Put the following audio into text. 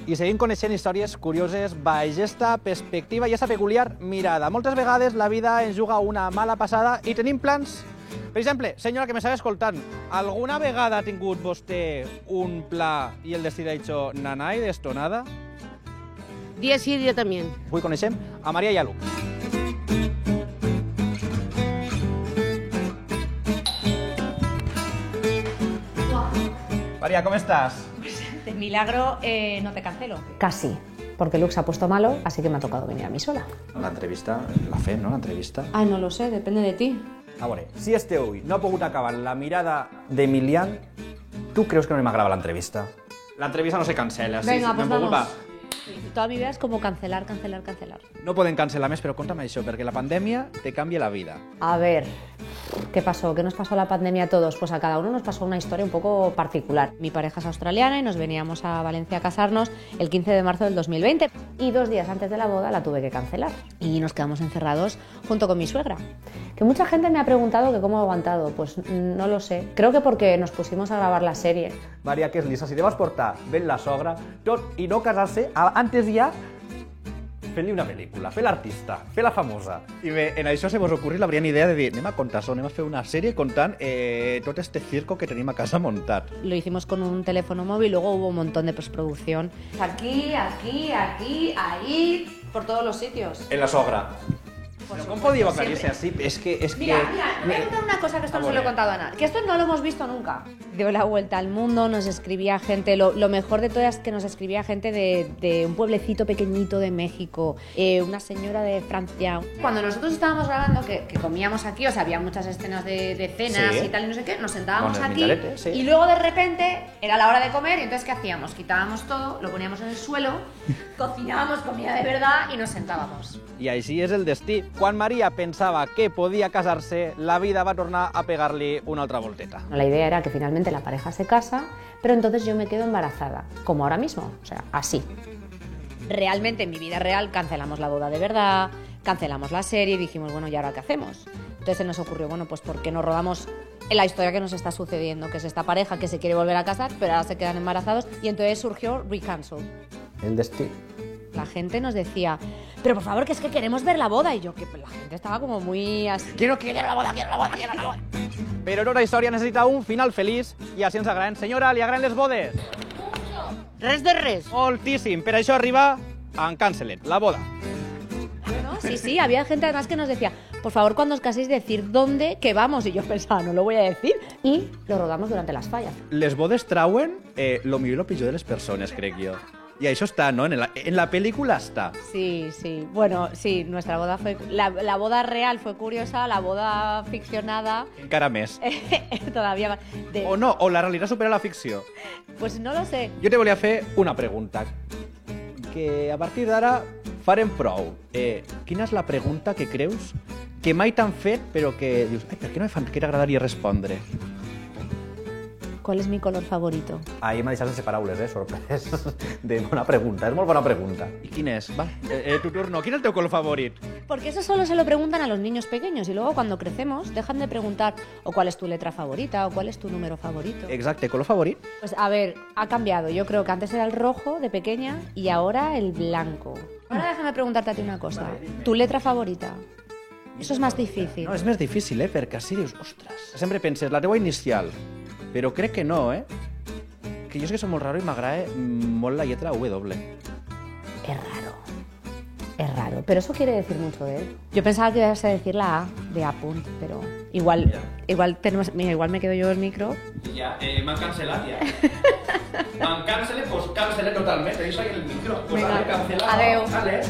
I seguim coneixent històries curioses baix esta perspectiva i esta peculiar mirada. Moltes vegades la vida ens juga una mala passada i tenim plans. Per exemple, senyora que m'estava escoltant, alguna vegada ha tingut vostè un pla i el destí d'ha dicho nanai d'estonada? Día sí, día también. Avui coneixem a Maria Yalu. Maria, com estàs? De milagro no te cancelo. Casi, porque Luke se ha puesto malo, así que me ha tocado venir a mí sola. La entrevista, la fem, no? L'entrevista. Ay, no lo sé, depende de ti. A veure, si este avui no ha pogut acabar la mirada d'Emilian, tu creus que no m'agrada l'entrevista? L'entrevista no se cancela. Venga, sí, pues no vamos. Toda mi vida es como cancelar. No poden cancel·lar més, però conta'm això, perquè la pandèmia te canvia la vida. A ver, ¿qué pasó? ¿Qué nos pasó la pandemia a todos? Pues a cada uno nos pasó una historia un poco particular. Mi pareja es australiana y nos veníamos a Valencia a casarnos el 15 de marzo del 2020. Y 2 días antes de la boda la tuve que cancelar. Y nos quedamos encerrados junto con mi suegra. Que mucha gente me ha preguntado que cómo he aguantado. Pues no lo sé. Creo que porque nos pusimos a grabar la serie. Maria, que és lisa, si te vas portar ben la sogra, tot i no casar-se, antes ja fent-li una pel·lícula, fer l'artista, fer la famosa. I bé, en això se vos ocorrit la brillant idea de dir anem a contar això, anem a fer una sèrie contant tot este circo que tenim a casa montat. Lo hicimos con un teléfono móvil, luego hubo un montón de postproducción. Aquí, ahí, por todos los sitios. En la sogra. Pero ¿cómo podía aclarirse así? Es que... Mira, voy a contar una cosa que esto no se lo he contado a nadie. Que esto no lo hemos visto nunca. Dio la vuelta al mundo, nos escribía gente. Lo mejor de todo es que nos escribía gente de un pueblecito pequeñito de México, una señora de Francia. Cuando nosotros estábamos grabando, que comíamos aquí, o sea, había muchas escenas de cenas y tal y no sé qué, nos sentábamos aquí y luego de repente era la hora de comer y entonces ¿qué hacíamos? Quitábamos todo, lo poníamos en el suelo, cocinábamos comida de verdad y nos sentábamos. I així és el destí. Quan Maria pensava que podia casar-se, la vida va tornar a pegar-li una altra volteta. La idea era que finalmente la pareja se casa, pero entonces yo me quedo embarazada, como ahora mismo, o sea, así. Realmente en mi vida real cancelamos la boda de verdad, cancelamos la serie y dijimos, bueno, ¿y ahora qué hacemos? Entonces se nos ocurrió, bueno, pues ¿por qué no rodamos la historia que nos está sucediendo? Que es esta pareja que se quiere volver a casar, pero ahora se quedan embarazados y entonces surgió Recancel. El destí. La gente nos decía, pero por favor, que es que queremos ver la boda. Y yo, que la gente estaba como muy así. Quiero la boda. Però tota història necessita un final feliç i així ens agraden. Senyora, li agraden les bodes? Res de res. Moltíssim. Per això arriba en Cancel-It, la boda. Bueno, sí, había gente además que nos decía, por favor, cuando os caséis, decir dónde, que vamos. Y yo pensaba, no lo voy a decir. Y lo rodamos durante las fallas. Les bodes trauen lo millor i lo pitjor de les persones, crec jo. Y eso está, ¿no? En la película está. Sí. Bueno, sí, nuestra boda fue... La boda real fue curiosa, la boda ficcionada... Encara més. Todavía más. O no, o la realitat supera la ficció. Pues no lo sé. Jo te volia fer una pregunta. Que a partir d'ara farem prou. Quina és la pregunta que creus que mai t'han fet, però que dius, ai, per què no me fan que t'agradaria respondre? ¿Cuál es mi color favorito? Ahí m'ha deixat sense paraules, sorprès. De bona pregunta, és molt bona pregunta. I quin és? Va, tu turno. Quin és el teu color favorit? Porque eso solo se lo preguntan a los niños pequeños y luego cuando crecemos dejan de preguntar o cuál es tu letra favorita o cuál es tu número favorito. Exacte, color favorit? Pues a ver, ha cambiado. Yo creo que antes era el rojo de pequeña y ahora el blanco. Ahora déjame preguntarte a ti una cosa. ¿Tu letra favorita? Eso es más difícil. No, és més difícil, perquè així dius, ostres, sempre penses, la teua inicial, però crec que no, Que jo és que soc molt raro i m'agrada molt la lletra W. Es raro, pero eso quiere decir mucho de él. Yo pensaba que ibas a decir la A de Apunt, pero igual me quedo yo el micro. Ja, m'han cancel·lat ja. M'han cancel·lat, pues cancel·lat totalment. Tenéis ahí el micro. Pues Venga, cancelado. adeu. Vale.